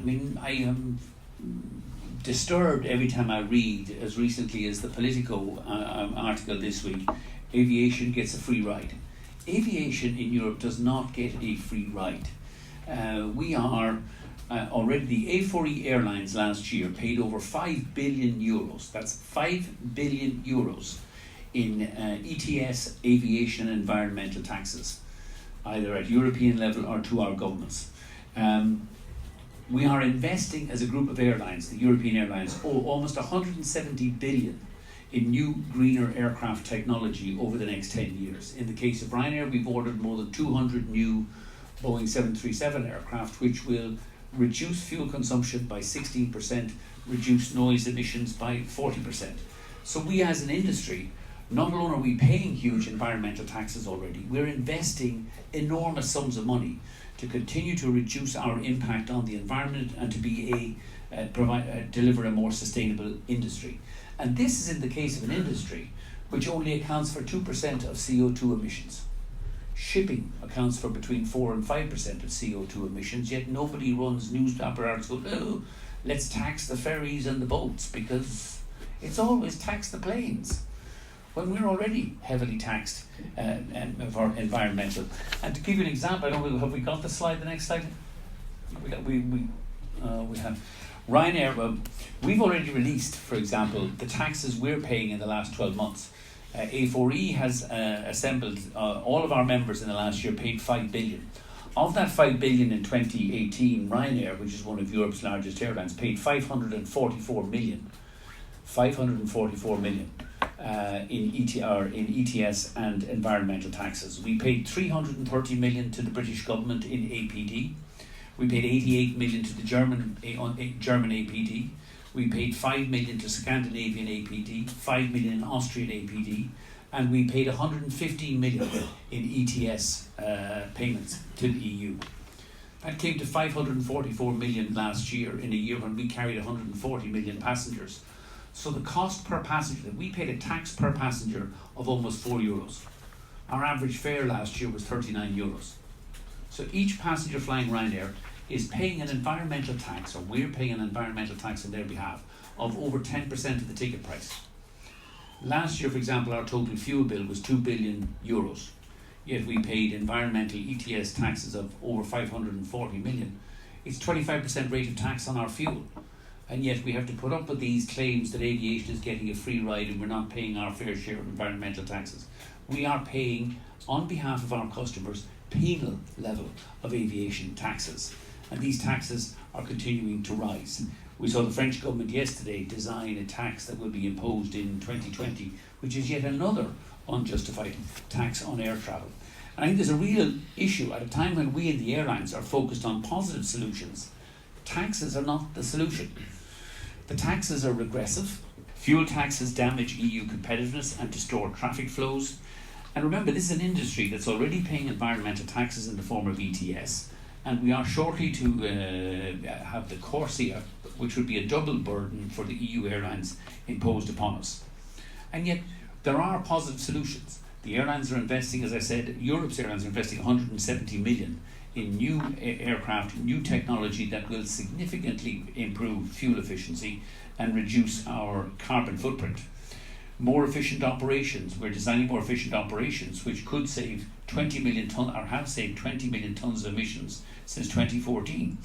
mean, I am disturbed every time I read, as recently as the Politico article this week, aviation gets a free ride. Aviation in Europe does not get a free ride. We are already, the A4E airlines last year paid over 5 billion euros. That's 5 billion euros in ETS, aviation and environmental taxes, either at European level or to our governments. We are investing as a group of airlines, the European airlines, almost 170 billion in new greener aircraft technology over the next 10 years. In the case of Ryanair, we've ordered more than 200 new Boeing 737 aircraft, which will reduce fuel consumption by 16%, reduce noise emissions by 40%. So we as an industry, not only are we paying huge environmental taxes already, we're investing enormous sums of money to continue to reduce our impact on the environment and to be deliver a more sustainable industry. And this is in the case of an industry which only accounts for 2% of CO2 emissions. Shipping accounts for between 4 and 5% of CO2 emissions, yet nobody runs newspaper articles, oh, let's tax the ferries and the boats, because it's always tax the planes, when we're already heavily taxed for environmental. And to give you an example, I don't know, have we got the slide, the next slide? We have. Ryanair, we've already released, for example, the taxes we're paying in the last 12 months. A4E has assembled, all of our members in the last year paid 5 billion. Of that 5 billion in 2018, Ryanair, which is one of Europe's largest airlines, paid 544 million. 544 million in ETS and environmental taxes. We paid 330 million to the British government in APD. We paid 88 million to the German APD. We paid 5 million to Scandinavian APD, 5 million in Austrian APD, and we paid 115 million in ETS payments to the EU. That came to 544 million last year, in a year when we carried 140 million passengers. So the cost per passenger, we paid a tax per passenger of almost 4 euros. Our average fare last year was 39 euros. So each passenger flying Ryanair is paying an environmental tax, or we're paying an environmental tax on their behalf, of over 10% of the ticket price. Last year, for example, our total fuel bill was 2 billion euros, yet we paid environmental ETS taxes of over 540 million. It's 25% rate of tax on our fuel, and yet we have to put up with these claims that aviation is getting a free ride and we're not paying our fair share of environmental taxes. We are paying, on behalf of our customers, penal level of aviation taxes, and these taxes are continuing to rise. We saw the French government yesterday design a tax that will be imposed in 2020, which is yet another unjustified tax on air travel. And I think there's a real issue at a time when we in the airlines are focused on positive solutions. Taxes are not the solution. The taxes are regressive. Fuel taxes damage EU competitiveness and distort traffic flows. And remember, this is an industry that's already paying environmental taxes in the form of ETS, and we are shortly to have the Corry, which would be a double burden for the EU airlines, imposed upon us. And yet, there are positive solutions. The airlines are investing, as I said, Europe's airlines are investing 170 million in new aircraft, new technology that will significantly improve fuel efficiency and reduce our carbon footprint. More efficient operations. We're designing more efficient operations which could save 20 million tons, or have saved 20 million tons of emissions since 2014.